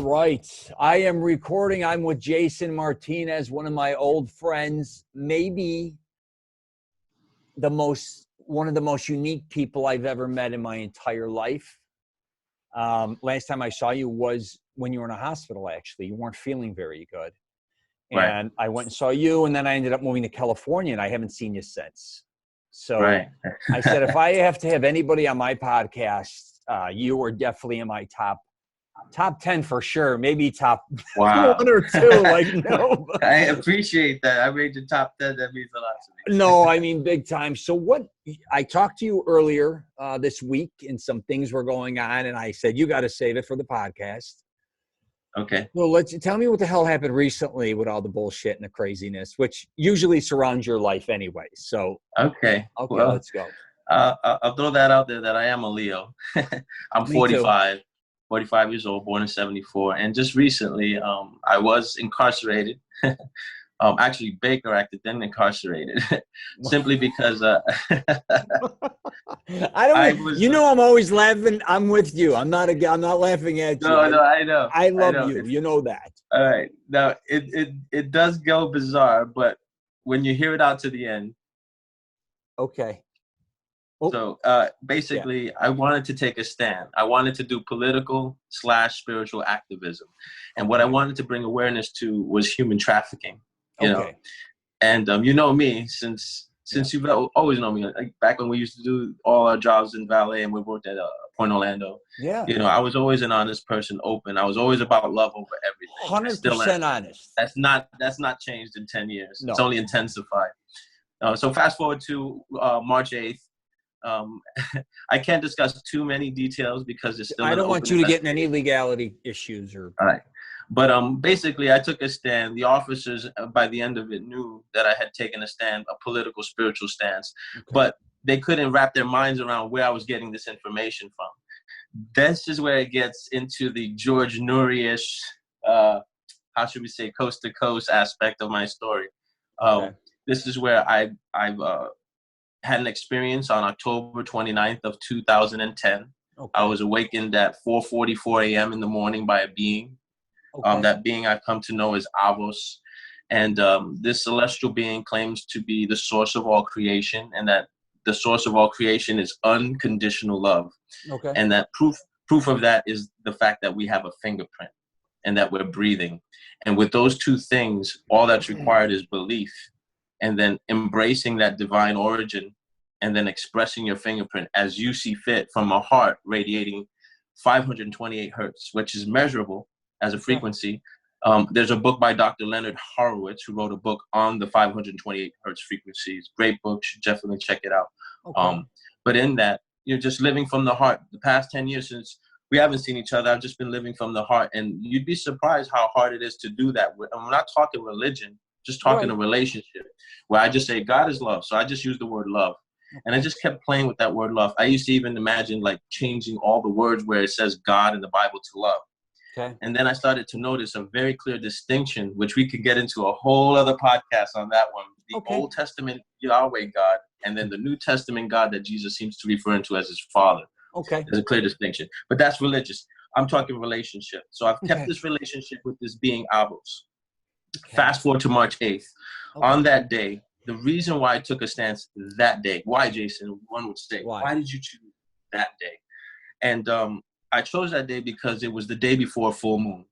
right. I am recording. I'm with Jason Martinez, one of my old friends, maybe one of the most unique people I've ever met in my entire life. Last time I saw you was when you were in a hospital, actually. You weren't feeling very good. Right. And I went and saw you, and then I ended up moving to California, and I haven't seen you since. So Right. I said, if I have to have anybody on my podcast, you are definitely in my top 10 for sure. Maybe top Wow. 1 or 2. Like, no. I appreciate that. I made the top 10. That means a lot to me. No, I mean, big time. So I talked to you earlier this week, and some things were going on, and I said, you got to save it for the podcast. Okay. Well, tell me what the hell happened recently with all the bullshit and the craziness, which usually surrounds your life anyway. So, okay, well, let's go. I'll throw that out there that I am a Leo. I'm 45 years old, born in 74. And just recently, I was incarcerated. Actually, BAKER acted, then incarcerated, simply because I'm always laughing. I'm with you. I'm not laughing at you. No, I know. I love you. You know that. All right. Now, it does go bizarre, but when you hear it out to the end. Okay. Oh. So basically, I wanted to take a stand. I wanted to do political/spiritual activism. And what I wanted to bring awareness to was human trafficking. You know, and you know me since you've always known me. Like back when we used to do all our jobs in valet and we worked at Point Orlando. Yeah. You know, I was always an honest person, open. I was always about love over everything. 100% honest. That's not changed in 10 years. No. It's only intensified. So fast forward to March 8th. I can't discuss too many details because it's still. I don't want you to get in any legality issues or. All right. But basically, I took a stand. The officers, by the end of it, knew that I had taken a stand, a political, spiritual stance. Okay. But they couldn't wrap their minds around where I was getting this information from. This is where it gets into the George Noory-ish, how should we say, coast-to-coast aspect of my story. This is where I've had an experience on October 29th of 2010. Okay. I was awakened at 4:44 a.m. in the morning by a being. Okay. That being I've come to know as AHVOS. And this celestial being claims to be the source of all creation, and that the source of all creation is unconditional love. Okay. And that proof of that is the fact that we have a fingerprint and that we're breathing. And with those two things, all that's required is belief, and then embracing that divine origin, and then expressing your fingerprint as you see fit from a heart radiating 528 hertz, which is measurable as a frequency. There's a book by Dr. Leonard Horowitz who wrote a book on the 528 hertz frequencies. Great book, should definitely check it out. Okay. But in that, you're just living from the heart. The past 10 years since we haven't seen each other, I've just been living from the heart. And you'd be surprised how hard it is to do that. I'm not talking religion, just talking a relationship, where I just say God is love. So I just use the word love. And I just kept playing with that word love. I used to even imagine like changing all the words where it says God in the Bible to love. Okay. And then I started to notice a very clear distinction, which we could get into a whole other podcast on that one. The Old Testament Yahweh God, and then the New Testament God that Jesus seems to refer to as his Father. Okay. There's a clear distinction. But that's religious. I'm talking relationship. So I've kept this relationship with this being AHVOS. Okay. Fast forward to March 8th. Okay. On that day, the reason why I took a stance that day, why, Jason? One would say, why did you choose that day? And I chose that day because it was the day before full moon.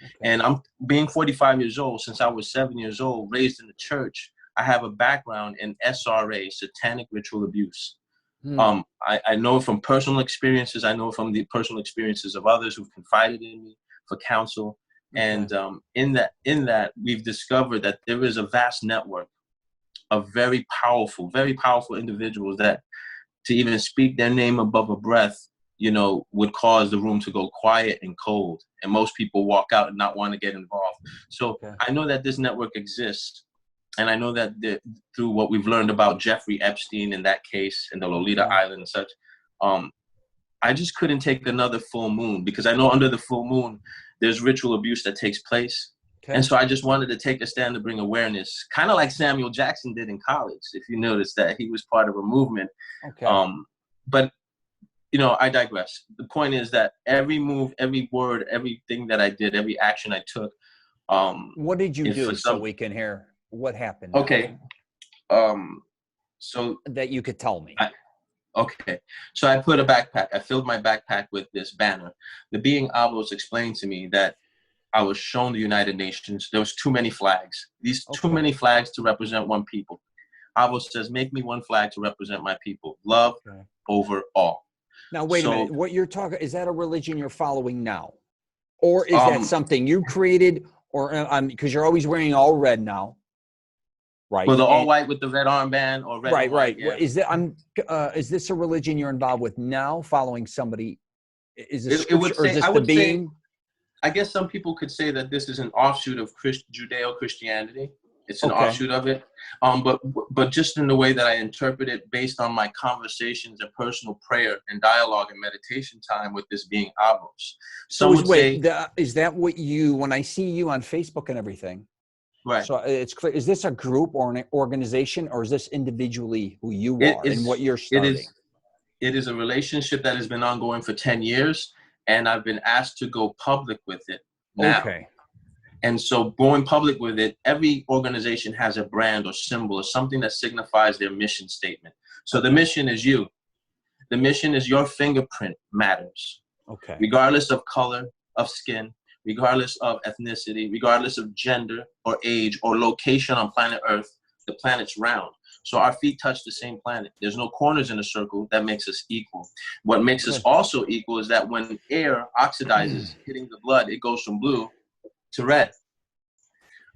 Okay. And I'm being 45 years old, since I was 7 years old, raised in the church, I have a background in SRA, satanic ritual abuse. I know from personal experiences. I know from the personal experiences of others who've confided in me for counsel. Okay. And in that, we've discovered that there is a vast network of very powerful individuals that to even speak their name above a breath, you know, would cause the room to go quiet and cold. And most people walk out and not want to get involved. So I know that this network exists. And I know that through what we've learned about Jeffrey Epstein in that case, and the Lolita Island and such, I just couldn't take another full moon, because I know under the full moon, there's ritual abuse that takes place. Okay. And so I just wanted to take a stand to bring awareness, kind of like Samuel Jackson did in college, if you notice that he was part of a movement. Okay. But you know, I digress. The point is that every move, every word, everything that I did, every action I took. What did you do so we can hear what happened? Okay. So that you could tell me. Okay. So I put a backpack. I filled my backpack with this banner. The being AHVOS explained to me that I was shown the United Nations. There was too many flags. Too many flags to represent one people. AHVOS says, make me one flag to represent my people. Love over all. Now, wait a minute. What you're talking, is that a religion you're following now? Or is that something you created? Or because you're always wearing all red now, right? Well, the all white with the red armband or red. Right, right. Yeah. Is this a religion you're involved with now, following somebody? Is this scripture, or is this the being? I guess some people could say that this is an offshoot of Judeo-Christianity. It's an offshoot of it. But just in the way that I interpret it, based on my conversations and personal prayer and dialogue and meditation time with this being AHVOS. So is that what you, when I see you on Facebook and everything? Right. So it's clear. Is this a group or an organization, or is this individually who you are and what you're starting? It is a relationship that has been ongoing for 10 years, and I've been asked to go public with it now. Okay. And so going public with it, every organization has a brand or symbol or something that signifies their mission statement. So the mission is you. The mission is your fingerprint matters. Okay. Regardless of color, of skin, regardless of ethnicity, regardless of gender or age or location on planet Earth, the planet's round. So our feet touch the same planet. There's no corners in a circle. That makes us equal. What makes us also equal is that when air oxidizes, hitting the blood, it goes from blue to red.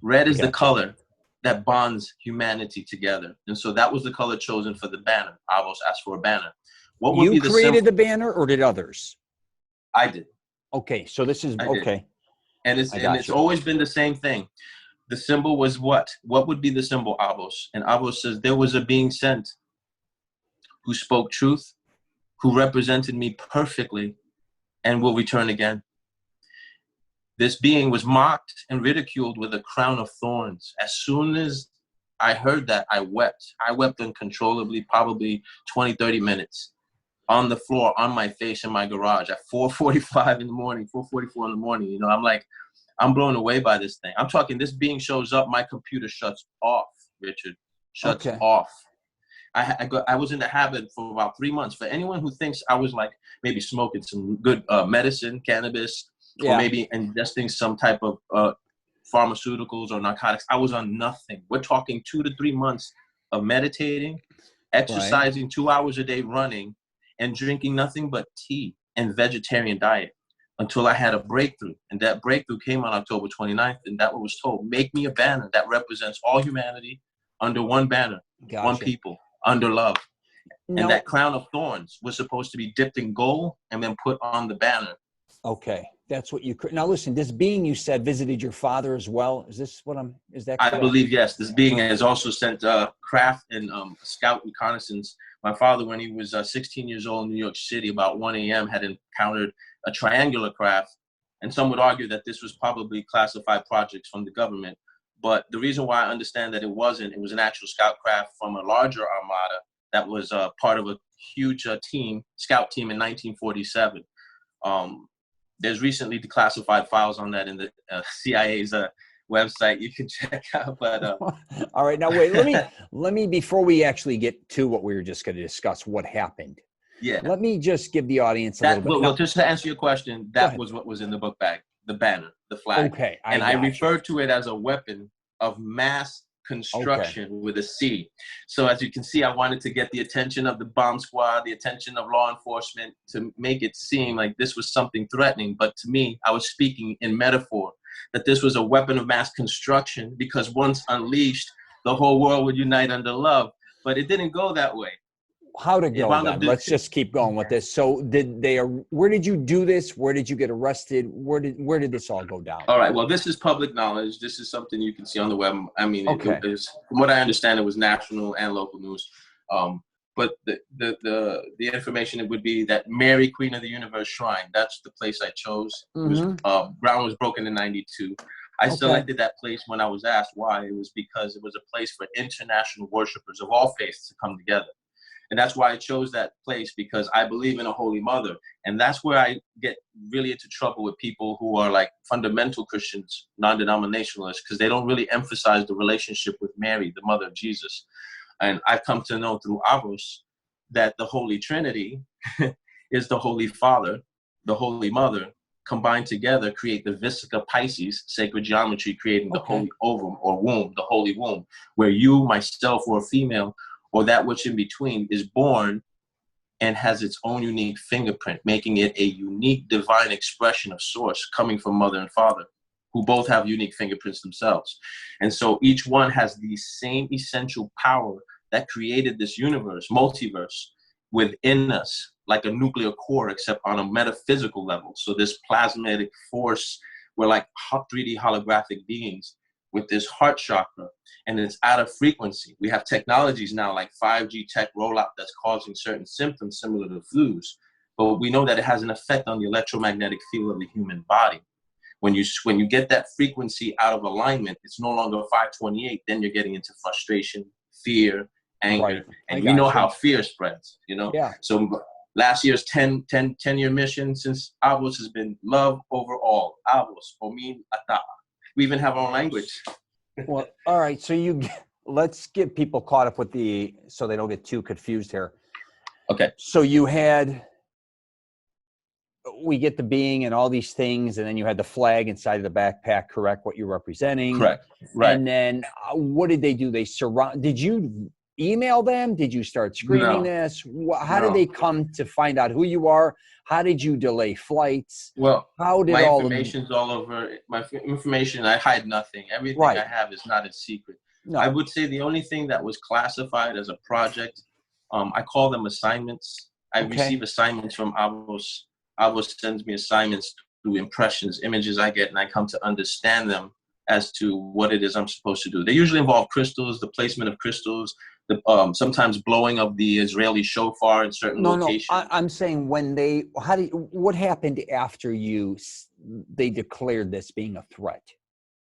Red is the color that bonds humanity together. And so that was the color chosen for the banner. AHVOS asked for a banner. What would be the created the banner, or did others? I did. Okay, so this is okay. And it's always been the same thing. The symbol was what? What would be the symbol, AHVOS? And AHVOS says, there was a being sent who spoke truth, who represented me perfectly, and will return again. This being was mocked and ridiculed with a crown of thorns. As soon as I heard that, I wept. I wept uncontrollably, probably 20, 30 minutes on the floor, on my face in my garage at 4:45 in the morning, 4:44 in the morning. You know, I'm like, I'm blown away by this thing. I'm talking, this being shows up, my computer shuts off, Richard, shuts off. I was in the habit for about 3 months. For anyone who thinks I was like maybe smoking some good medicine, cannabis, or maybe ingesting some type of pharmaceuticals or narcotics, I was on nothing. We're talking 2 to 3 months of meditating, exercising 2 hours a day, running, and drinking nothing but tea and vegetarian diet until I had a breakthrough. And that breakthrough came on October 29th, and that was told, make me a banner that represents all humanity under one banner, one people, under love. And that crown of thorns was supposed to be dipped in gold and then put on the banner. Okay. That's what you, now listen, this being you said visited your father as well. Is this what is that correct? I believe, yes. This being has also sent craft and scout reconnaissance. My father, when he was 16 years old in New York City, about 1 a.m. had encountered a triangular craft. And some would argue that this was probably classified projects from the government. But the reason why I understand that it wasn't, it was an actual scout craft from a larger armada that was part of a huge scout team in 1947. There's recently declassified files on that in the CIA's website. You can check out. But all right, now wait. Let me before we actually get to what we were just going to discuss, what happened. Yeah. Let me just give the audience a little bit. Well, just to answer your question, that was what was in the book bag, the banner, the flag. Okay. I refer to it as a weapon of mass construction with a C. So as you can see, I wanted to get the attention of the bomb squad, the attention of law enforcement, to make it seem like this was something threatening. But to me, I was speaking in metaphor, that this was a weapon of mass construction, because once unleashed, the whole world would unite under love. But it didn't go that way. How to go then? Let's just keep going with this. So where did you do this? Where did you get arrested? Where did this all go down? All right. Well, this is public knowledge. This is something you can see on the web. I mean, it is, from what I understand, it was national and local news. But the information, it would be that Mary, Queen of the Universe Shrine, that's the place I chose. Ground was broken in 92. I selected that place when I was asked why. It was because it was a place for international worshipers of all faiths to come together. And that's why I chose that place, because I believe in a Holy Mother. And that's where I get really into trouble with people who are like fundamental Christians, non-denominationalists, because they don't really emphasize the relationship with Mary, the mother of Jesus. And I've come to know through AHVOS that the Holy Trinity is the Holy Father, the Holy Mother, combined together create the Vesica Pisces, sacred geometry, creating the holy ovum or womb, the holy womb, where you, myself, or a female, or that which in between, is born and has its own unique fingerprint, making it a unique divine expression of source coming from mother and father, who both have unique fingerprints themselves. And so each one has the same essential power that created this universe, multiverse, within us, like a nuclear core, except on a metaphysical level. So this plasmatic force, we're like 3D holographic beings with this heart chakra, and it's out of frequency. We have technologies now like 5G tech rollout that's causing certain symptoms similar to flus, but we know that it has an effect on the electromagnetic field of the human body. When you get that frequency out of alignment, it's no longer 528, then you're getting into frustration, fear, anger, Right. and we know how fear spreads, you know? Yeah. So last year's 10-year mission since AHVOS has been love over all. AHVOS, Omin Ata. We even have our own language. Well, all right. So let's get people caught up with so they don't get too confused here. Okay. So we get the being and all these things, and then you had the flag inside of the backpack, correct? What you're representing. Correct. Right. And then what did they do? Did you email them? Did you start screaming this? How did they come to find out who you are? How did you delay flights? Well, how did my all information's all over. My information, I hide nothing. Everything I have is not a secret. No. I would say the only thing that was classified as a project, I call them assignments. I receive assignments from AHVOS. AHVOS sends me assignments through impressions, images I get, and I come to understand them as to what it is I'm supposed to do. They usually involve crystals, the placement of crystals, sometimes blowing of the Israeli shofar in certain locations. No, I'm saying what happened after they declared this being a threat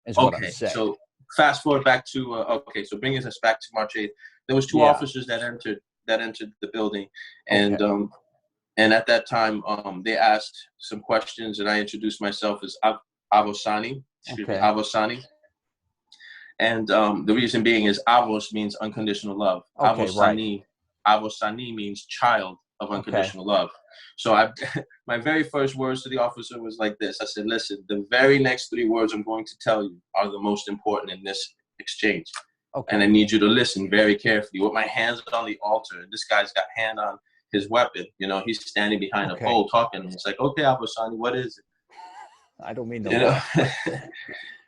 is what I'm saying. So fast forward back to, so bringing us back to March 8th, there was two officers that entered the building, and at that time, they asked some questions, and I introduced myself as Avosani. Avosani. And the reason being is AHVOS means unconditional love. Avosani means child of unconditional love. So my very first words to the officer was like this. I said, listen, the very next 3 words I'm going to tell you are the most important in this exchange. And I need you to listen very carefully. With my hands on the altar, this guy's got hand on his weapon. You know, he's standing behind a pole talking. It's like, okay, Avosani, what is it? I don't mean to.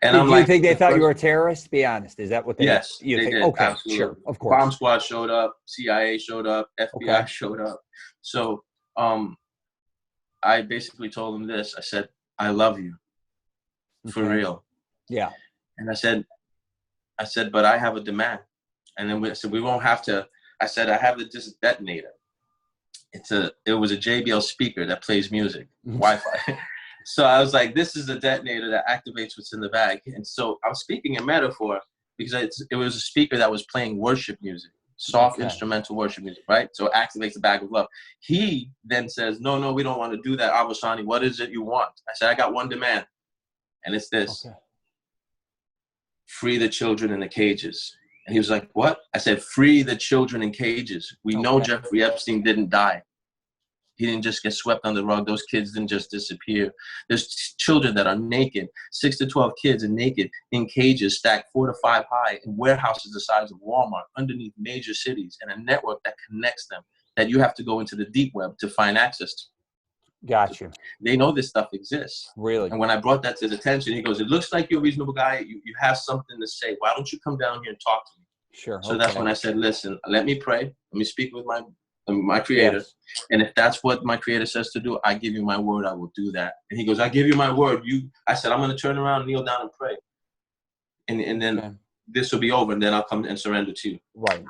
And do you think they thought you were a terrorist? Be honest. Is that what they? Yes, they did. Okay, absolutely. Sure, of course. Bomb squad showed up. CIA showed up. FBI showed up. So, I basically told them this. I said, "I love you, for real." Yeah. And I said, but I have a demand. And then I said, we won't have to. I said, I have this detonator. It was a JBL speaker that plays music, Wi-Fi. So I was like, this is a detonator that activates what's in the bag. And so I was speaking in metaphor because it was a speaker that was playing worship music, soft instrumental worship music, right? So it activates the bag of love. He then says, no, we don't want to do that, Avosani. What is it you want? I said, I got one demand, and it's this. Free the children in the cages. And he was like, what? I said, free the children in cages. We know Jeffrey Epstein didn't die. He didn't just get swept under the rug. Those kids didn't just disappear. There's children that are naked, 6 to 12 kids are naked in cages stacked 4 to 5 high in warehouses the size of Walmart underneath major cities, and a network that connects them that you have to go into the deep web to find access to. Gotcha. They know this stuff exists. Really? And when I brought that to his attention, he goes, it looks like you're a reasonable guy. You have something to say. Why don't you come down here and talk to me? Sure. So that's when I said, listen, let me pray. Let me speak with my creator. Yes. And if that's what my creator says to do, I give you my word, I will do that. And he goes, I give you my word. I said, I'm going to turn around, kneel down and pray. And then this will be over, and then I'll come and surrender to you. Right.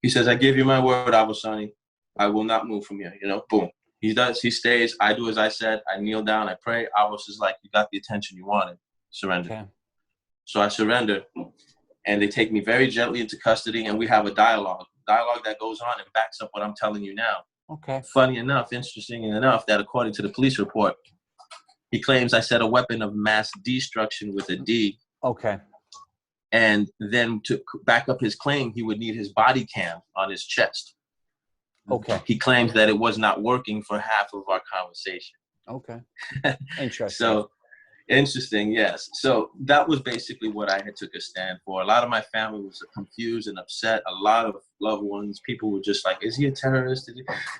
He says, I give you my word, Avosani. I will not move from here. You know, boom. He does, he stays. I do as I said. I kneel down, I pray. Avos is like, you got the attention you wanted. Surrender. Okay. So I surrender, and they take me very gently into custody, and we have a dialogue. dialogue that goes on and backs up what I'm telling you now. Okay. Funny enough, interesting enough, that according to the police report, he claims I said a weapon of mass destruction with a D. Okay. And then to back up his claim, he would need his body cam on his chest. Okay. He claims that it was not working for half of our conversation. Okay. Interesting. So interesting, yes. So that was basically what I had took a stand for. A lot of my family was confused and upset. A lot of loved ones, people were just like, is he a terrorist?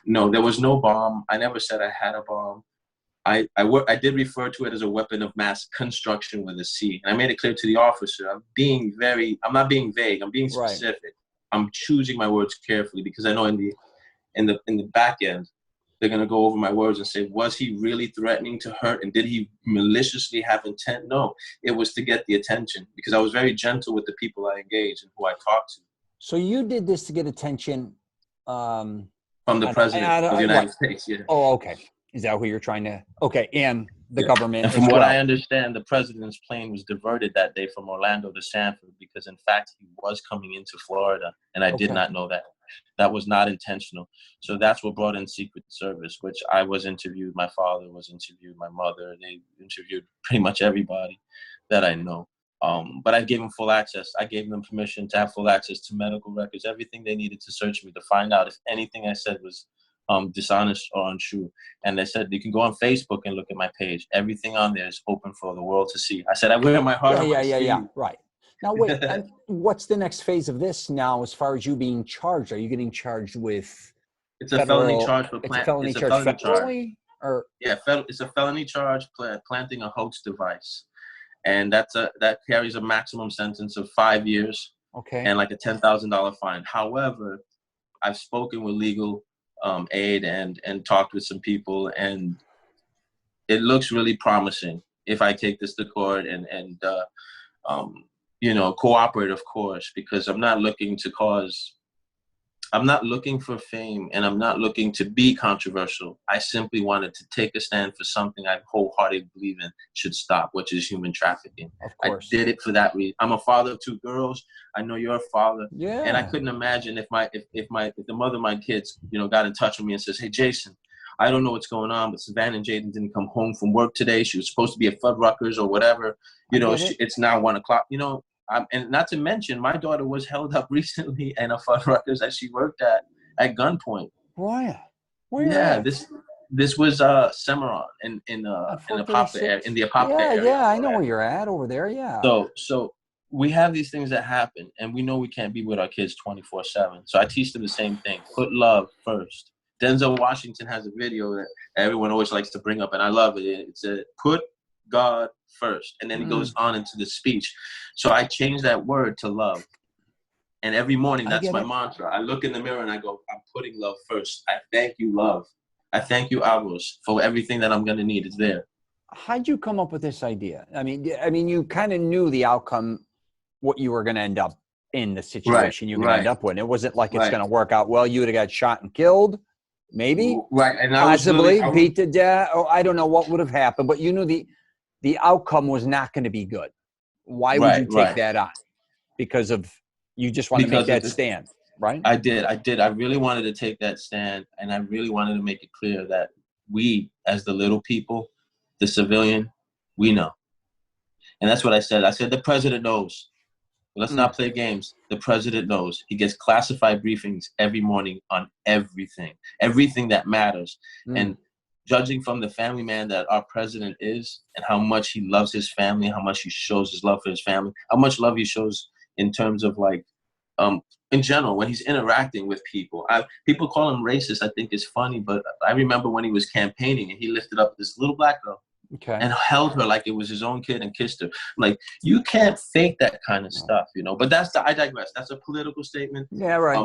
No, there was no bomb. I never said I had a bomb. I did refer to it as a weapon of mass construction with a C. And I made it clear to the officer, I'm not being vague, I'm being specific. Right. I'm choosing my words carefully because I know in the back end, they're going to go over my words and say, was he really threatening to hurt? And did he maliciously have intent? No, it was to get the attention because I was very gentle with the people I engaged and who I talked to. So you did this to get attention from the president of the United States. Yeah. Oh, okay. Is that who you're trying to? Okay. And the government. And from what I understand, the president's plane was diverted that day from Orlando to Sanford because, in fact, he was coming into Florida. And I did not know that. That was not intentional. So that's what brought in Secret Service, which I was interviewed. My father was interviewed. My mother. They interviewed pretty much everybody that I know. But I gave them full access. I gave them permission to have full access to medical records, everything they needed to search me to find out if anything I said was dishonest or untrue. And they said, you can go on Facebook and look at my page. Everything on there is open for the world to see. I said, I wear my heart on my sleeve. Right. Now, wait, what's the next phase of this now as far as you being charged? Are you getting charged with It's a felony charge for planting. It's a felony charge federally? Or? Yeah, it's a felony charge planting a hoax device. And that carries a maximum sentence of 5 years and like a $10,000 fine. However, I've spoken with legal aid and talked with some people, and it looks really promising if I take this to court and cooperate, of course, because I'm not looking for fame and I'm not looking to be controversial. I simply wanted to take a stand for something I wholeheartedly believe in should stop, which is human trafficking. Of course. I did it for that reason. I'm a father of 2 girls. I know you're a father. Yeah. And I couldn't imagine if the mother of my kids, got in touch with me and says, hey, Jason, I don't know what's going on, but Savannah and Jaden didn't come home from work today. She was supposed to be at Fuddruckers or whatever. It's now 1 o'clock, and not to mention, my daughter was held up recently in a Fuddruckers that she worked at gunpoint. Where? Yeah, this was Cimarron in the Apopka area. Yeah, I know where you're at over there. Yeah. So we have these things that happen, and we know we can't be with our kids 24/7. So I teach them the same thing: put love first. Denzel Washington has a video that everyone always likes to bring up, and I love it. It's put God first, and then he goes on into the speech. So I changed that word to love, and every morning that's my mantra. I look in the mirror and I go, I'm putting love first. I thank you, love. I thank you, AHVOS, for everything that I'm going to need. It's there. How'd you come up with this idea? I mean, you kind of knew the outcome, what you were going to end up in, the situation you're going to end up with. It wasn't like it's going to work out well. You would have got shot and killed. Maybe, and possibly beat to death. Or I don't know what would have happened, but you knew the outcome was not going to be good. Why would you take that on? Because you just want to make that stand, right? I did. I really wanted to take that stand, and I really wanted to make it clear that we, as the little people, the civilian, we know. And that's what I said. I said, the president knows. Let's not play games. The president knows. He gets classified briefings every morning on everything that matters. And judging from the family man that our president is and how much he loves his family, how much he shows his love for his family, how much love he shows in terms of in general, when he's interacting with people. People call him racist, I think is funny, but I remember when he was campaigning and he lifted up this little black girl and held her like it was his own kid and kissed her. Like, you can't fake that kind of stuff, But I digress. That's a political statement. Yeah, right.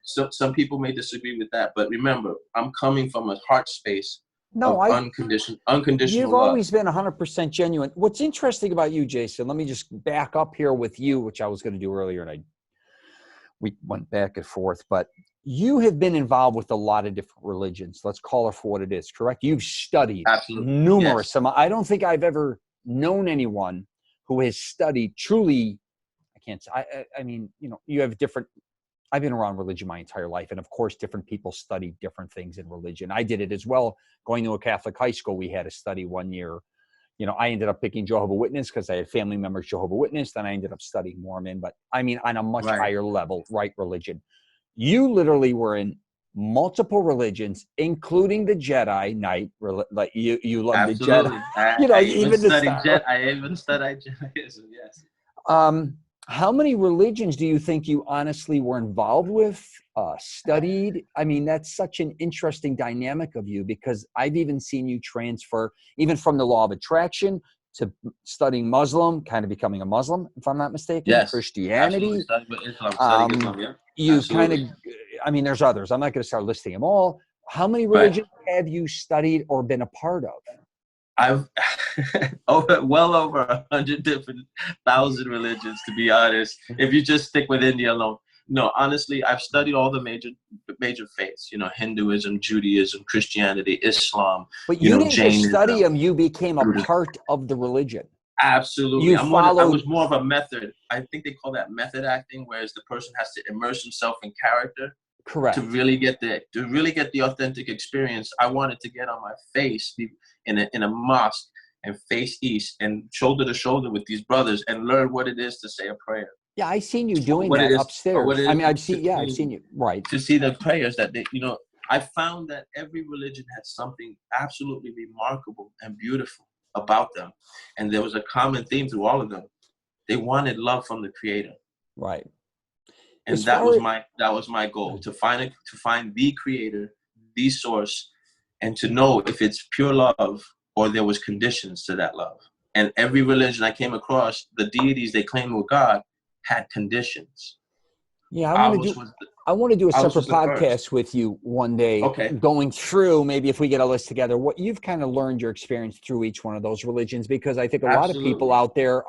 Some people may disagree with that, but remember, I'm coming from a heart space of unconditional You've love. always been 100% genuine. What's interesting about you, Jason, let me just back up here with you, which I was going to do earlier, and we went back and forth, but you have been involved with a lot of different religions. Let's call her for what it is, correct? You've studied numerous. Yes. I don't think I've ever known anyone who has studied truly. I can't say. I mean, you have different I've been around religion my entire life. And of course, different people study different things in religion. I did it as well. Going to a Catholic high school, we had to study one year. You know, I ended up picking Jehovah's Witness because I had family members Jehovah's Witness. Then I ended up studying Mormon. But I mean, on a much higher level, right, religion. You literally were in multiple religions, including the Jedi Knight. Like you love the Jedi. You know, I even I even studied Judaism. Yes. How many religions do you think you honestly were involved with, studied? I mean, that's such an interesting dynamic of you, because I've even seen you transfer even from the law of attraction to studying Muslim, kind of becoming a Muslim, if I'm not mistaken. Yes. Christianity. Studying Islam, yeah. You kind of, I mean, there's others. I'm not going to start listing them all. How many religions have you studied or been a part of? I've well over 100 different thousand religions, to be honest, if you just stick with India alone. No, honestly, I've studied all the major faiths, you know, Hinduism, Judaism, Christianity, Islam. But you didn't Jainism, just study them, you became a part of the religion. Absolutely. I was more of a method. I think they call that method acting, whereas the person has to immerse himself in character. Correct. To really get the authentic experience. I wanted to get on my face in a mosque and face east and shoulder to shoulder with these brothers and learn what it is to say a prayer. Yeah, I seen you doing that upstairs. I mean, I've seen you, right. To see the prayers that they, you know, I found that every religion had something absolutely remarkable and beautiful about them. And there was a common theme through all of them. They wanted love from the Creator. Right. And that was my goal, to find the Creator, the source, and to know if it's pure love or there was conditions to that love. And every religion I came across, the deities they claimed were God had conditions. Yeah, I want to do a separate podcast with you one day, going through, maybe if we get a list together, what you've kind of learned, your experience through each one of those religions, because I think a lot of people out there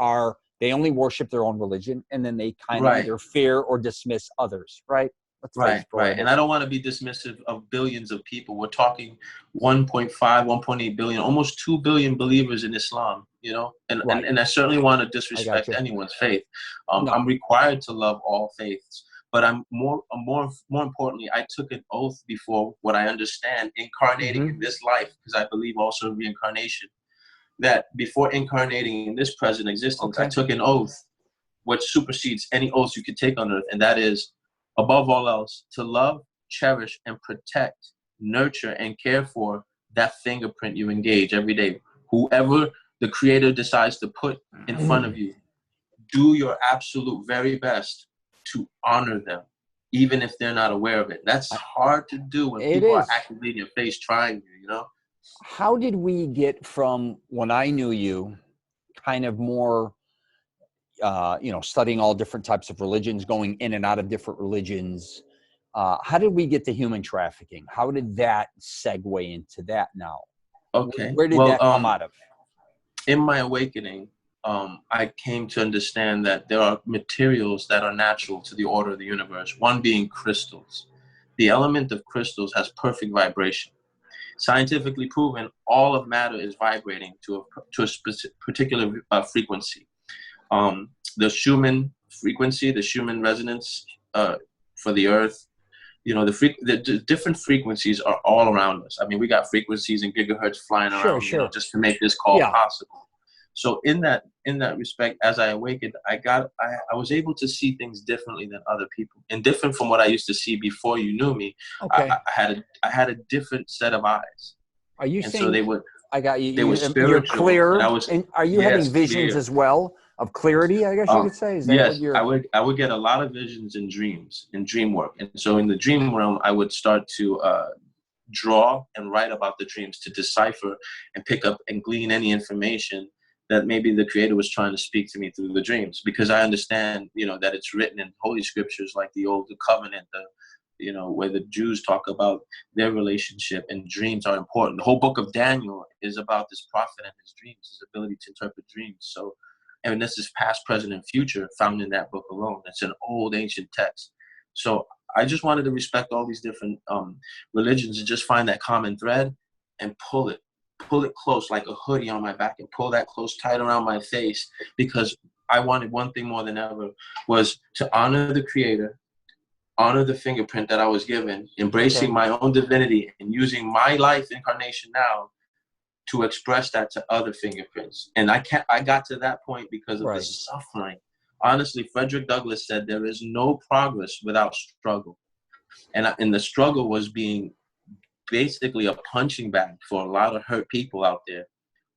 they only worship their own religion, and then they kind of either fear or dismiss others, right? Right. And I don't want to be dismissive of billions of people. We're talking 1.5, 1.8 billion, almost 2 billion believers in Islam, you know, and I certainly want to disrespect anyone's faith. No. I'm required to love all faiths, but I'm more importantly, I took an oath before what I understand incarnating in this life, because I believe also in reincarnation, that before incarnating in this present existence, I took an oath which supersedes any oath you could take on earth, and that is, above all else, to love, cherish, and protect, nurture, and care for that fingerprint you engage every day. Whoever the Creator decides to put in front of you, do your absolute very best to honor them, even if they're not aware of it. That's hard to do when people are actively in your face trying you know? How did we get from when I knew you, kind of more you know, studying all different types of religions, going in and out of different religions. How did we get to human trafficking? How did that segue into that now? Okay. Where did that come out of? In my awakening, I came to understand that there are materials that are natural to the order of the universe, one being crystals. The element of crystals has perfect vibration. Scientifically proven, all of matter is vibrating to a particular frequency. The Schumann frequency, the Schumann resonance for the earth, you know, the different frequencies are all around us. I mean, we got frequencies in gigahertz flying around, you know, just to make this call possible. So in that respect, as I awakened, I was able to see things differently than other people, and different from what I used to see before you knew me. Okay. I had a different set of eyes. Are you saying? So they would. I got you. They were spiritual. You're clear. And are you having visions clear as well of clarity? I guess you could say. Is that yes, what you're... I would get a lot of visions in dreams, in dream work, and so in the dream realm, I would start to draw and write about the dreams, to decipher and pick up and glean any information that maybe the Creator was trying to speak to me through the dreams, because I understand, you know, that it's written in holy scriptures like the Old Covenant, you know, where the Jews talk about their relationship, and dreams are important. The whole book of Daniel is about this prophet and his dreams, his ability to interpret dreams. So, and this is past, present, and future found in that book alone. It's an old ancient text. So I just wanted to respect all these different religions and just find that common thread and pull it close like a hoodie on my back, and pull that close tight around my face, because I wanted one thing more than ever, was to honor the Creator, honor the fingerprint that I was given, embracing my own divinity and using my life incarnation now to express that to other fingerprints. And I got to that point because of the suffering. Honestly, Frederick Douglass said there is no progress without struggle. And the struggle was being basically a punching bag for a lot of hurt people out there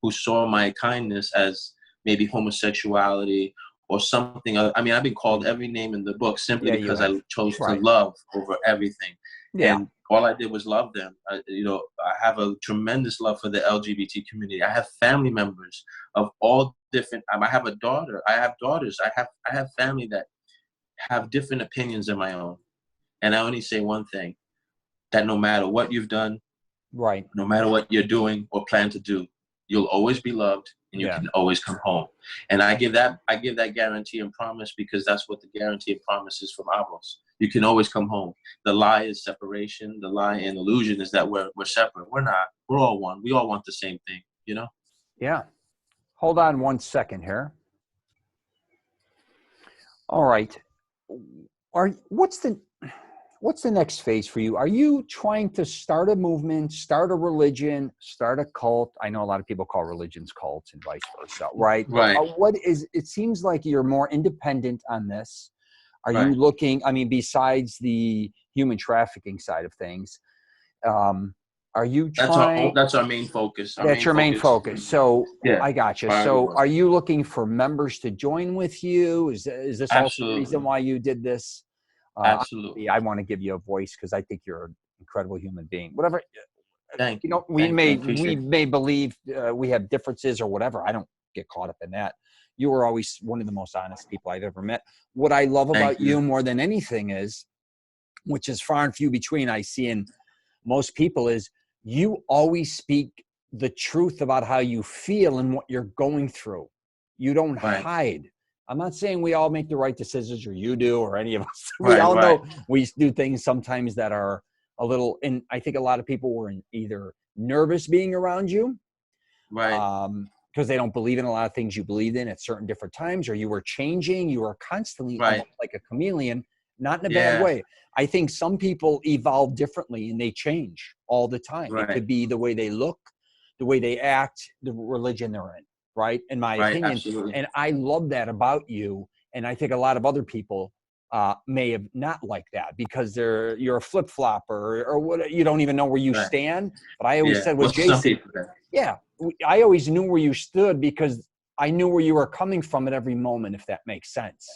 who saw my kindness as maybe homosexuality or something. I mean, I've been called every name in the book simply because I chose to love over everything. And all I did was love them. You know, I have a tremendous love for the LGBT community. I have family members of all different. I have a daughter. I have daughters. I have family that have different opinions than my own. And I only say one thing: that no matter what you've done, no matter what you're doing or plan to do, you'll always be loved, and you can always come home. And I give that guarantee and promise, because that's what the guarantee and promise is from AHVOS. You can always come home. The lie is separation. The lie and illusion is that we're separate. We're not. We're all one. We all want the same thing, you know? Yeah. Hold on one second here. All right. What's the next phase for you? Are you trying to start a movement, start a religion, start a cult? I know a lot of people call religions cults and vice versa, right? It seems like you're more independent on this. Are you looking, I mean, besides the human trafficking side of things, are you trying? That's our main focus. That's your main focus. So I got you. So are you looking for members to join with you? Is this also the reason why you did this? Absolutely. I want to give you a voice because I think you're an incredible human being. Whatever, Thank you. You know, we may believe we have differences or whatever. I don't get caught up in that. You were always one of the most honest people I've ever met. What I love about you more than anything is, which is far and few between I see in most people, is you always speak the truth about how you feel and what you're going through. You don't hide. I'm not saying we all make the right decisions, or you do, or any of us. We all know we do things sometimes that are a little, and I think a lot of people were either nervous being around you, because they don't believe in a lot of things you believed in at certain different times, or you were changing, you were constantly like a chameleon, not in a bad way. I think some people evolve differently and they change all the time. It could be the way they look, the way they act, the religion they're in. Right, in my opinion. Absolutely. And I love that about you. And I think a lot of other people may have not liked that because you're a flip-flopper or what, you don't even know where you stand. But I always said with Jason, I always knew where you stood because I knew where you were coming from at every moment, if that makes sense.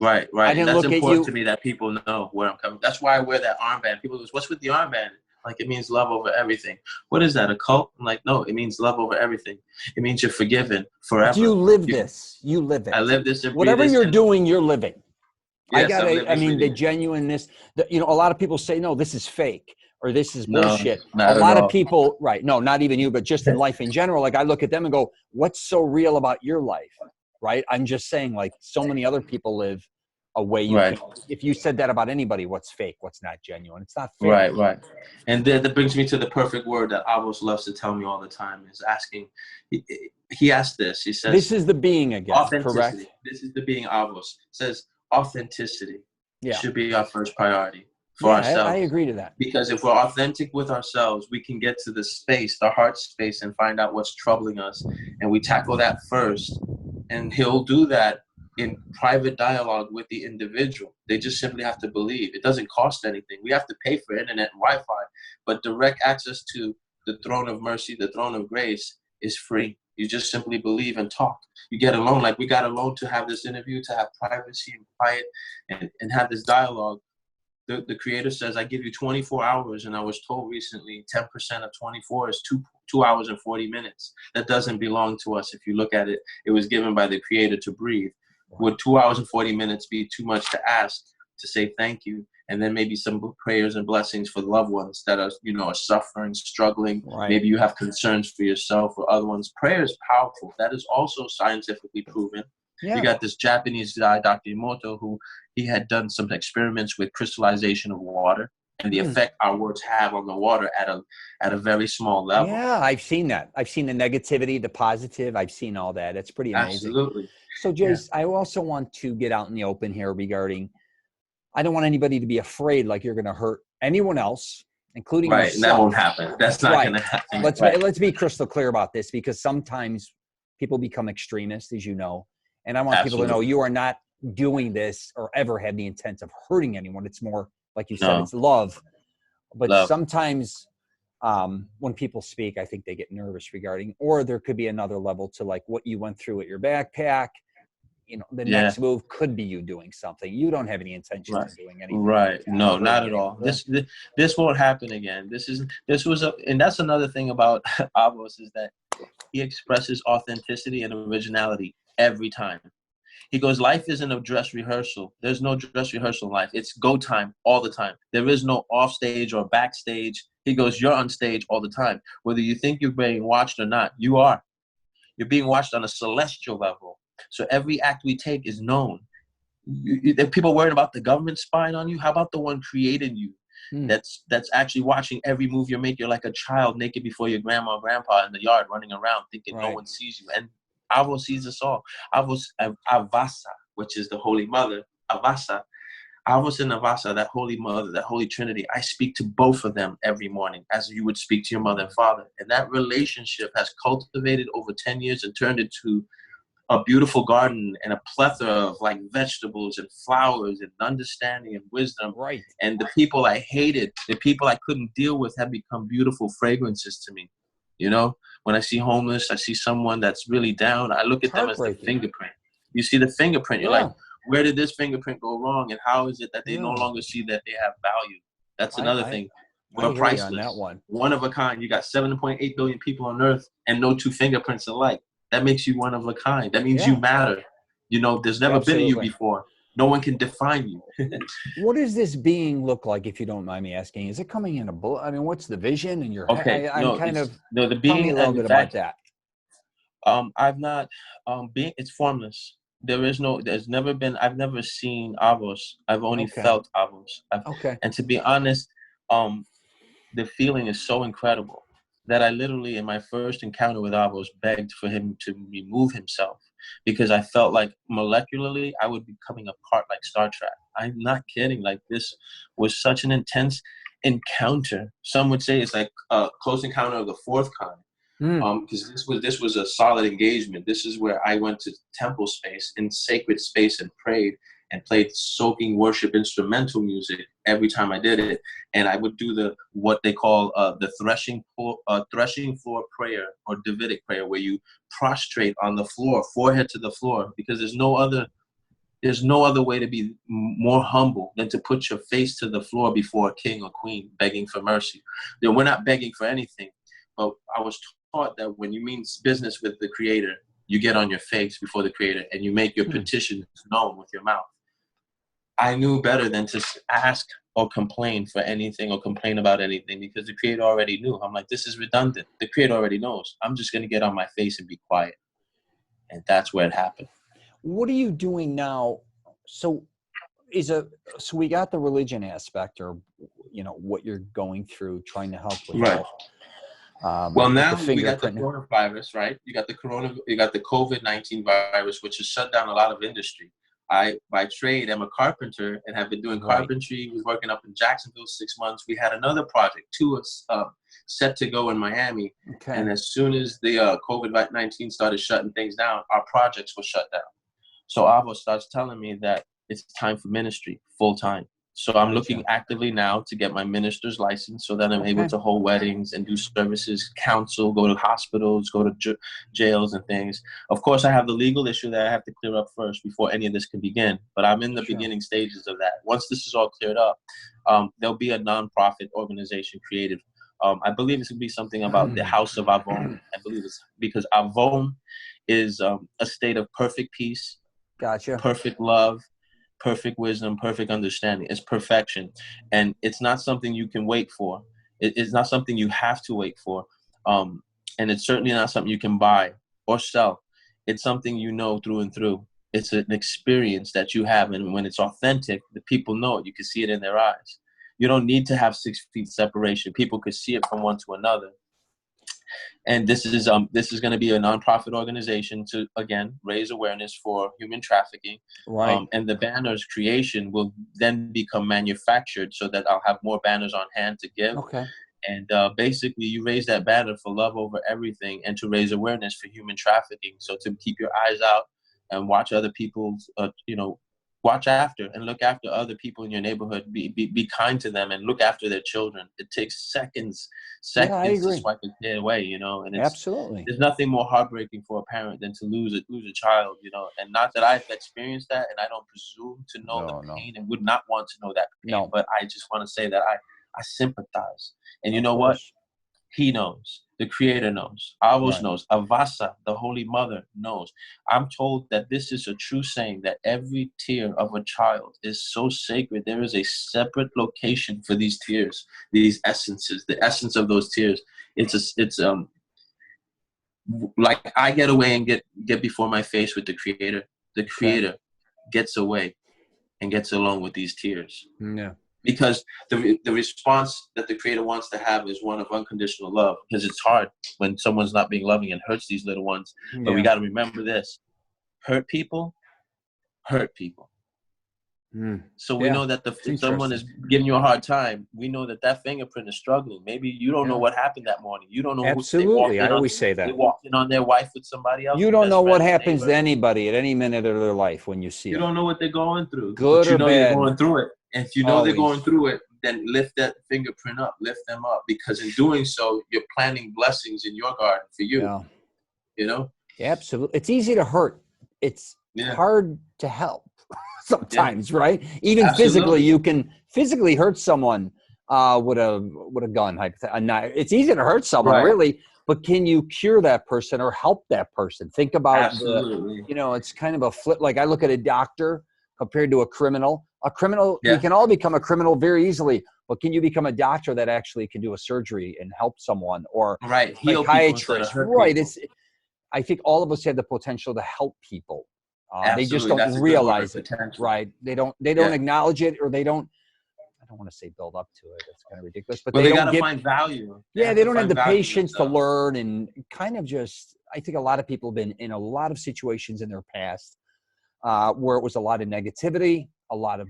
Right. I didn't That's look important at you. to me that people know where I'm coming. That's why I wear that armband. People go, "What's with the armband?" Like, it means love over everything. What is that, a cult? I'm like, no, it means love over everything. It means you're forgiven forever. You live this. You live it. I live this. Whatever you're doing, you're living. Yes, I mean, the genuineness, you know, a lot of people say, no, this is fake or this is bullshit. A lot of people, no, not even you, but just in life in general. Like, I look at them and go, what's so real about your life? Right. I'm just saying, like, so many other people live a way you can, if you said that about anybody, what's fake, what's not genuine, it's not fake. Right. And that brings me to the perfect word that AHVOS loves to tell me all the time, is asking. He asked this. He says, this is the being again, authenticity. correct? This is the being. AHVOS says authenticity should be our first priority for ourselves. I agree to that. Because if we're authentic with ourselves, we can get to the space, the heart space, and find out what's troubling us. And we tackle that first. And he'll do that in private dialogue with the individual. They just simply have to believe. It doesn't cost anything. We have to pay for internet and Wi-Fi, but direct access to the throne of mercy, the throne of grace, is free. You just simply believe and talk. You get alone. Like, we got alone to have this interview, to have privacy and quiet and have this dialogue. The creator says, I give you 24 hours. And I was told recently 10% of 24 is 2 hours and 40 minutes. That doesn't belong to us. If you look at it, it was given by the creator to breathe. Would 2 hours and 40 minutes be too much to ask to say thank you? And then maybe some prayers and blessings for loved ones that are, you know, are suffering, struggling. Maybe you have concerns for yourself or other ones. Prayer is powerful. That is also scientifically proven. You got this Japanese guy, Dr. Emoto, who he had done some experiments with crystallization of water and the effect our words have on the water at a very small level. Yeah, I've seen that. I've seen the negativity, the positive. I've seen all that. It's pretty amazing. Absolutely. So, Jace, I also want to get out in the open here regarding I don't want anybody to be afraid like you're going to hurt anyone else, including Right. yourself. And that won't happen. That's not Right. going to happen. Let's be crystal clear about this, because sometimes people become extremists, as you know, and I want people to know you are not doing this or ever had the intent of hurting anyone. It's more, like you said, it's love. But sometimes when people speak, I think they get nervous regarding, or there could be another level to like what you went through at your backpack. You know, the next move could be you doing something. You don't have any intention of doing anything. Right. No, not at all. This won't happen again. And that's another thing about AHVOS, is that he expresses authenticity and originality every time. He goes, life isn't a dress rehearsal. There's no dress rehearsal in life. It's go time all the time. There is no off stage or backstage. He goes, you're on stage all the time. Whether you think you're being watched or not, you are. You're being watched on a celestial level. So every act we take is known. If people are worried about the government spying on you, how about the one creating you? That's actually watching every move you make. You're like a child naked before your grandma or grandpa in the yard running around thinking no one sees you. And AHVOS sees us all. AHVOS, which is the Holy Mother, AHVOS and AHVOS, that Holy Mother, that Holy Trinity. I speak to both of them every morning as you would speak to your mother and father. And that relationship has cultivated over 10 years and turned into a beautiful garden and a plethora of like vegetables and flowers and understanding and wisdom. Right. And the people I hated, the people I couldn't deal with, have become beautiful fragrances to me. You know, when I see homeless, I see someone that's really down, I look at them as the fingerprint. You see the fingerprint, you're like, where did this fingerprint go wrong? And how is it that they no longer see that they have value? That's another thing. We're priceless. On that one of a kind. You got 7.8 billion people on earth and no two fingerprints alike. That makes you one of a kind. That means you matter. You know, there's never been a you before. No one can define you. What does this being look like, if you don't mind me asking? Is it coming in a book? I mean, what's the vision in your head? The being, tell me a little bit about that. I've not, it's formless. There's I've never seen AHVOS. I've only felt AHVOS. And to be honest, the feeling is so incredible that I literally, in my first encounter with AHVOS, begged for him to remove himself, because I felt like molecularly I would be coming apart like Star Trek. I'm not kidding. Like, this was such an intense encounter. Some would say it's like a close encounter of the fourth kind. Because this was a solid engagement. This is where I went to temple space, in sacred space, and prayed and played soaking worship instrumental music every time I did it. And I would do what they call the threshing floor prayer, or Davidic prayer, where you prostrate on the floor, forehead to the floor, because there's no other way to be more humble than to put your face to the floor before a king or queen, begging for mercy. We're not begging for anything, but I was taught that when you mean business with the Creator, you get on your face before the Creator and you make your petitions known with your mouth. I knew better than to ask or complain for anything or complain about anything, because the Creator already knew. I'm like, this is redundant. The Creator already knows. I'm just going to get on my face and be quiet. And that's where it happened. What are you doing now? So we got the religion aspect, or, you know, what you're going through, trying to help with health. Well, now we got the coronavirus, right? You got the COVID-19 virus, which has shut down a lot of industry. I, by trade, am a carpenter and have been doing carpentry. Was working up in Jacksonville 6 months. We had another project, two set to go in Miami. And as soon as the COVID-19 started shutting things down, our projects were shut down. So AHVOS starts telling me that it's time for ministry full time. So I'm looking actively now to get my minister's license, so that I'm able to hold weddings and do services, counsel, go to hospitals, go to jails and things. Of course, I have the legal issue that I have to clear up first before any of this can begin. But I'm in the beginning stages of that. Once this is all cleared up, there'll be a nonprofit organization created. I believe it's going to be something about the House of Avon. I believe it's because Avon is a state of perfect peace, perfect love, perfect wisdom, perfect understanding. It's perfection. And it's not something you can wait for. It's not something you have to wait for. And it's certainly not something you can buy or sell. It's something you know through and through. It's an experience that you have. And when it's authentic, the people know it. You can see it in their eyes. You don't need to have 6 feet separation. People could see it from one to another. And this is going to be a nonprofit organization to, again, raise awareness for human trafficking. Right. And the banners creation will then become manufactured so that I'll have more banners on hand to give. Okay. And basically, you raise that banner for love over everything and to raise awareness for human trafficking. So to keep your eyes out and watch other people's, watch after and look after other people in your neighborhood. Be kind to them and look after their children. It takes seconds to swipe a kid away, and it's, absolutely. there's nothing more heartbreaking for a parent than to lose a child, and not that I've experienced that and I don't presume to know the pain and would not want to know that pain, but I just want to say that I sympathize. And you know what? He knows. The Creator knows. AHVOS knows. Avasa, the Holy Mother, knows. I'm told that this is a true saying, that every tear of a child is so sacred. There is a separate location for these tears, these essences, the essence of those tears. It's like I get away and get before my face with the Creator. The Creator gets away and gets alone with these tears. Yeah. Because the response that the Creator wants to have is one of unconditional love, because it's hard when someone's not being loving and hurts these little ones. But we got to remember this: hurt people hurt people. So we know that if someone is giving you a hard time, we know that fingerprint is struggling. Maybe you don't know what happened that morning. You don't know. Absolutely. I always say that. They walked in on their wife with somebody else. You don't know what happens to anybody at any minute of their life when you see You don't know what they're going through. Good or bad. You're going through it. And if you know they're going through it, then lift that fingerprint up, lift them up, because in doing so, you're planting blessings in your garden for you. Yeah. Absolutely. It's easy to hurt. It's hard to help sometimes, right? Even physically, you can physically hurt someone with a gun. It's easy to hurt someone, really, but can you cure that person or help that person? Think about it's kind of a flip. Like I look at a doctor compared to a criminal. A criminal, we can all become a criminal very easily, but can you become a doctor that actually can do a surgery and help someone, or heal psychiatrist? People. I think all of us have the potential to help people. They just don't realize it, right? They don't acknowledge it, or they don't. I don't want to say build up to it. That's kind of ridiculous, but they got to find value. They don't have the patience to learn, and kind of just. I think a lot of people have been in a lot of situations in their past where it was a lot of negativity, a lot of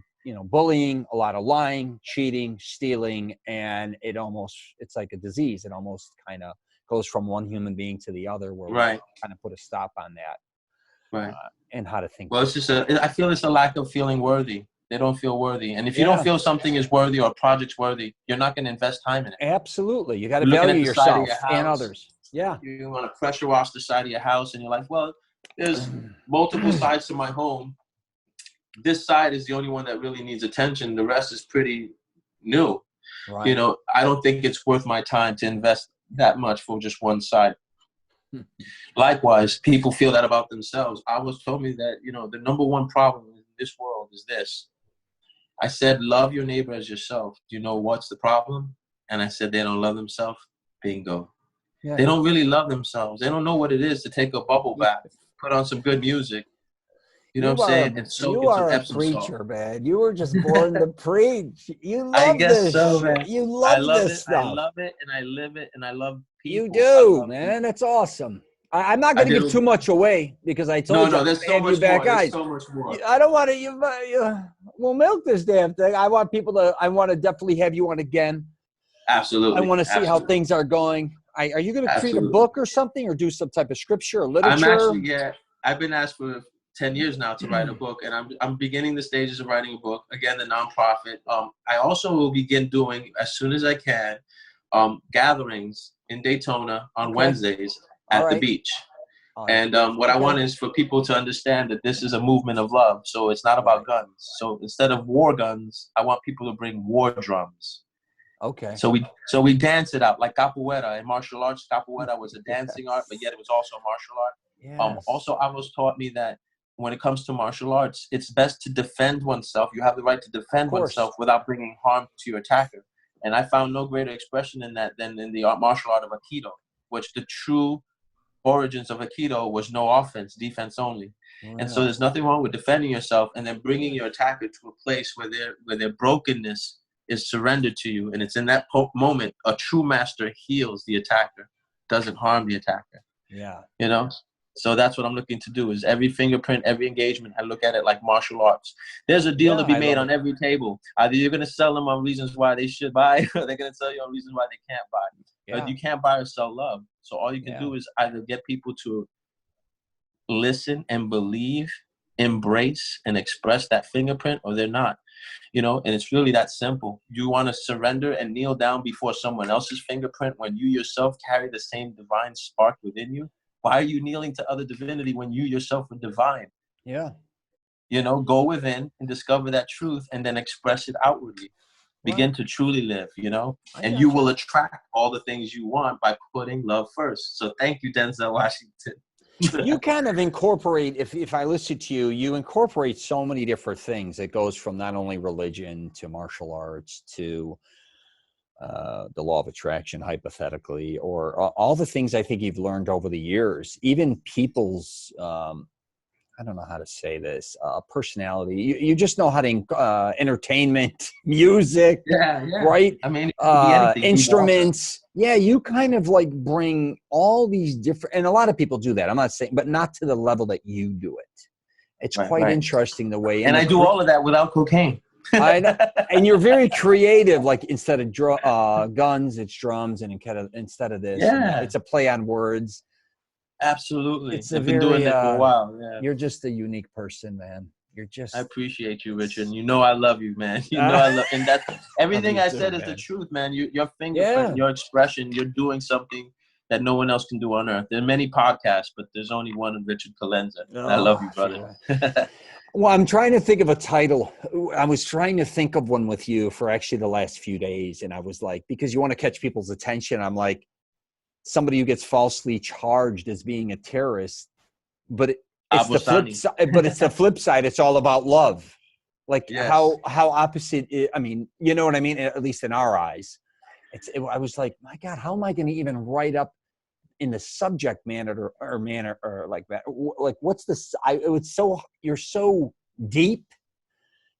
bullying, a lot of lying, cheating, stealing, and it's like a disease. It almost kind of goes from one human being to the other, where we kind of put a stop on that. And how to think. Well, it's just I feel it's a lack of feeling worthy. They don't feel worthy. And if you don't feel something is worthy or a project's worthy, you're not going to invest time in it. Absolutely. You got to value yourself and others. Yeah. You want to pressure wash the side of your house, and you're like, well, there's multiple sides to my home. This side is the only one that really needs attention. The rest is pretty new. Right. I don't think it's worth my time to invest that much for just one side. Likewise, people feel that about themselves. AHVOS told me that, the number one problem in this world is this. I said, love your neighbor as yourself. Do you know what's the problem? And I said, they don't love themselves. Bingo. Yeah. They don't really love themselves. They don't know what it is to take a bubble bath, put on some good music. You know what I'm saying? You are a preacher, man. You were just born to preach. You love this. So, man. You love this stuff. I love it, and I live it, and I love people. You do, man. That's awesome. I'm not going to give too much away, because I told you there's so much more. There's so much more. I don't want to. We'll milk this damn thing. I want to definitely have you on again. Absolutely. I want to see how things are going. Are you going to treat a book or something, or do some type of scripture or literature? I've been asked for 10 years now to write a book, and I'm beginning the stages of writing a book. Again, the nonprofit. I also will begin doing, as soon as I can, gatherings in Daytona on Wednesdays at the beach. And what I want is for people to understand that this is a movement of love. So it's not about guns. So instead of war guns, I want people to bring war drums. Okay. So we dance it out like capoeira. In martial arts, capoeira was a dancing art, but yet it was also a martial art. Yes. Also, AHVOS taught me that when it comes to martial arts, it's best to defend oneself. You have the right to defend oneself without bringing harm to your attacker. And I found no greater expression in that than in the martial art of Aikido, which the true origins of Aikido was no offense, defense only. Yeah. And so there's nothing wrong with defending yourself and then bringing your attacker to a place where their brokenness is surrendered to you. And it's in that moment a true master heals the attacker. doesn't harm the attacker. Yeah. You know? So that's what I'm looking to do, is every fingerprint, every engagement, I look at it like martial arts. There's a deal to be made on every table. Either you're going to sell them on reasons why they should buy, or they're going to sell you on reasons why they can't buy. Yeah. But you can't buy or sell love. So all you can do is either get people to listen and believe, embrace and express that fingerprint, or they're not. You know, and it's really that simple. You want to surrender and kneel down before someone else's fingerprint when you yourself carry the same divine spark within you? Why are you kneeling to other divinity when you yourself are divine? Yeah. You know, go within and discover that truth and then express it outwardly. Begin to truly live, you know, and you will attract all the things you want by putting love first. So thank you, Denzel Washington. You kind of incorporate, if I listen to you, you incorporate so many different things. It goes from not only religion to martial arts to the law of attraction, hypothetically, or all the things I think you've learned over the years, even people's, I don't know how to say this, personality. You just know how to entertainment, music, right? I mean, it could be anything. Instruments. Yeah, you kind of like bring all these different, and a lot of people do that. I'm not saying, but not to the level that you do it. It's quite interesting the way. And I do all of that without cocaine. I know. And you're very creative. Like instead of guns, it's drums, and instead of this, it's a play on words. Absolutely. I've been doing it for a while. Yeah. You're just a unique person, man. You're just. I appreciate you, Richard. And you know I love you, man. You know I love, and that's everything I said is the truth, man. Your fingerprint, your expression, you're doing something that no one else can do on earth. There are many podcasts, but there's only one of Richard Celenza. I love you, brother. Well, I'm trying to think of a title. I was trying to think of one with you for actually the last few days, and I was like, because you want to catch people's attention, I'm like, somebody who gets falsely charged as being a terrorist, but it's the flip side. But it's the flip side. It's all about love, like how opposite. I mean, you know what I mean? At least in our eyes, I was like, my God, how am I going to even write up in the subject matter or like that? Like, what's this? You're so deep.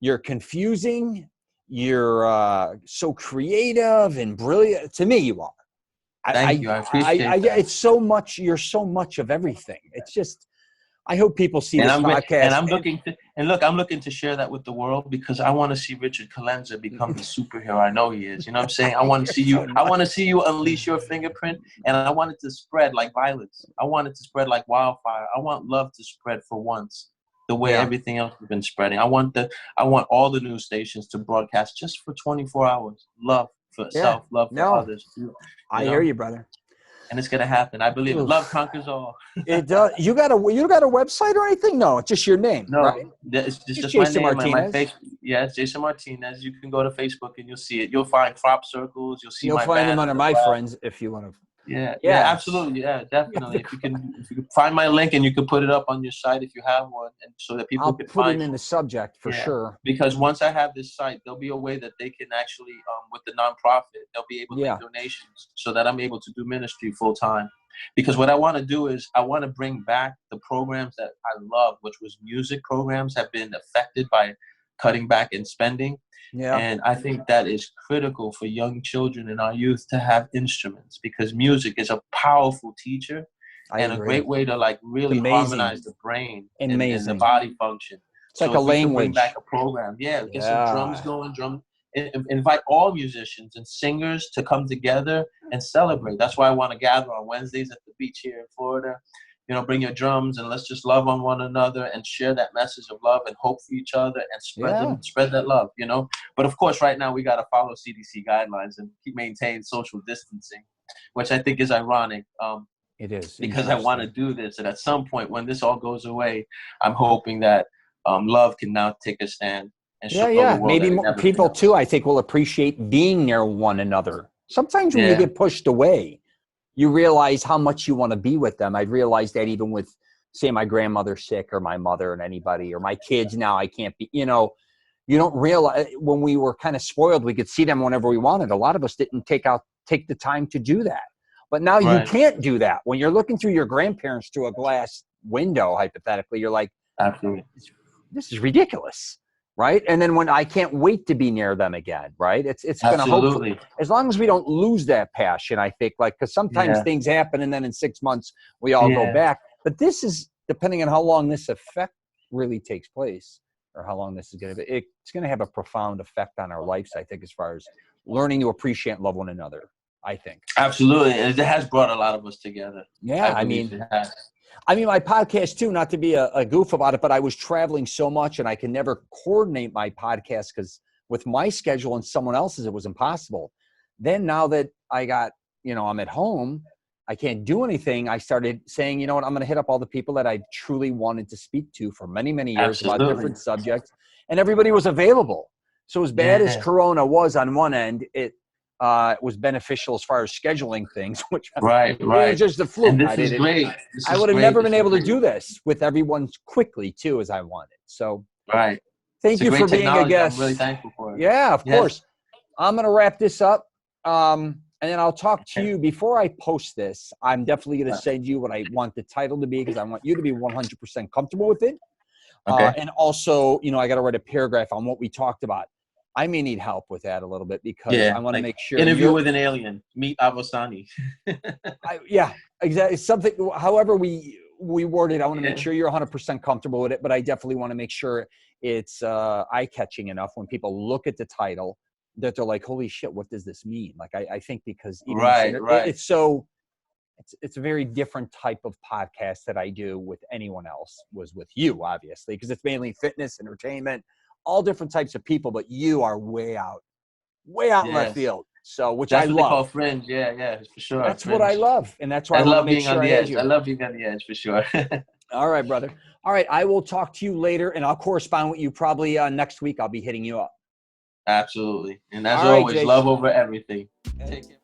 You're confusing. You're so creative and brilliant. To me, you are. Thank you. I appreciate that. It's so much. You're so much of everything. It's just. I hope people see this podcast. And I'm looking to share that with the world, because I want to see Richard Celenza become the superhero I know he is. You know what I'm saying? I want to see you. I want to see you unleash your fingerprint, and I want it to spread like violence. I want it to spread like wildfire. I want love to spread for once, the way everything else has been spreading. I want all the news stations to broadcast just for 24 hours. Love for self, love for others. I hear you, brother. And it's gonna happen. I believe it. Love conquers all. It does. You got a website or anything? No, it's just your name. No, right? It's just Jason my name. Martinez. My Facebook. Yeah, it's Jason Martinez. You can go to Facebook and you'll see it. You'll find crop circles. You'll find them under my friends if you want to. Yeah, absolutely. Yeah, definitely. If you can find my link and you can put it up on your site if you have one, and so that people can find it. I'll put it in the subject for sure. Because once I have this site, there'll be a way that they can actually, with the nonprofit, they'll be able to make donations so that I'm able to do ministry full time. Because what I want to do is I want to bring back the programs that I love, which was music programs have been affected by cutting back and spending. Yeah. And I think that is critical for young children and our youth to have instruments, because music is a powerful teacher and a great way to like really harmonize the brain and the body function. It's like a language. Bring back a program. Yeah. Get some drums going, invite all musicians and singers to come together and celebrate. That's why I want to gather on Wednesdays at the beach here in Florida. You know, bring your drums and let's just love on one another and share that message of love and hope for each other and spread that love, you know. But of course, right now we got to follow CDC guidelines and maintain social distancing, which I think is ironic. It is. Because I want to do this. And at some point when this all goes away, I'm hoping that love can now take a stand. And show the world maybe more people too, I think, will appreciate being near one another. Sometimes when you get pushed away, you realize how much you want to be with them. I realized that even with, say, my grandmother sick or my mother and anybody or my kids now, I can't be, you know, you don't realize when we were kind of spoiled, we could see them whenever we wanted. A lot of us didn't take the time to do that. But now you can't do that. When you're looking through your grandparents through a glass window, hypothetically, you're like, absolutely, this is ridiculous. right? And then when I can't wait to be near them again, right? It's going to hopefully, as long as we don't lose that passion, I think, like, because sometimes things happen and then in 6 months we all go back. But this is, depending on how long this effect really takes place or how long this is going to be, it's going to have a profound effect on our lives, I think, as far as learning to appreciate and love one another, I think. Absolutely. And it has brought a lot of us together. Yeah, I mean, my podcast too, not to be a goof about it, but I was traveling so much and I can never coordinate my podcast because with my schedule and someone else's, it was impossible. Then now that I got, I'm at home, I can't do anything. I started saying, you know what, I'm going to hit up all the people that I truly wanted to speak to for many, many years about different subjects, and everybody was available. So as bad as Corona was on one end, it was beneficial as far as scheduling things, which right. It was just the fluke. And this is great. I would have never been able to do this with everyone quickly too as I wanted. So thank you for being a guest. I'm really thankful for it. Yeah, of course. I'm going to wrap this up. And then I'll talk to you before I post this. I'm definitely going to send you what I want the title to be because I want you to be 100% comfortable with it. And also, I got to write a paragraph on what we talked about. I may need help with that a little bit because I want to make sure. Interview with an alien. Meet Avosani. Exactly. Something, however we word it, I want to make sure you're 100% comfortable with it, but I definitely want to make sure it's eye-catching enough when people look at the title that they're like, holy shit, what does this mean? Like, I think because it's a very different type of podcast that I do with anyone else was with you, obviously, because it's mainly fitness, entertainment, all different types of people, but you are way out in left field. So, which that's I love. What they call fringe. Yeah, for sure. That's what I love. And that's why I love being on the edge. I love being on the edge for sure. All right, brother. All right. I will talk to you later and I'll correspond with you probably next week. I'll be hitting you up. Absolutely. And as always, love over everything. Take care.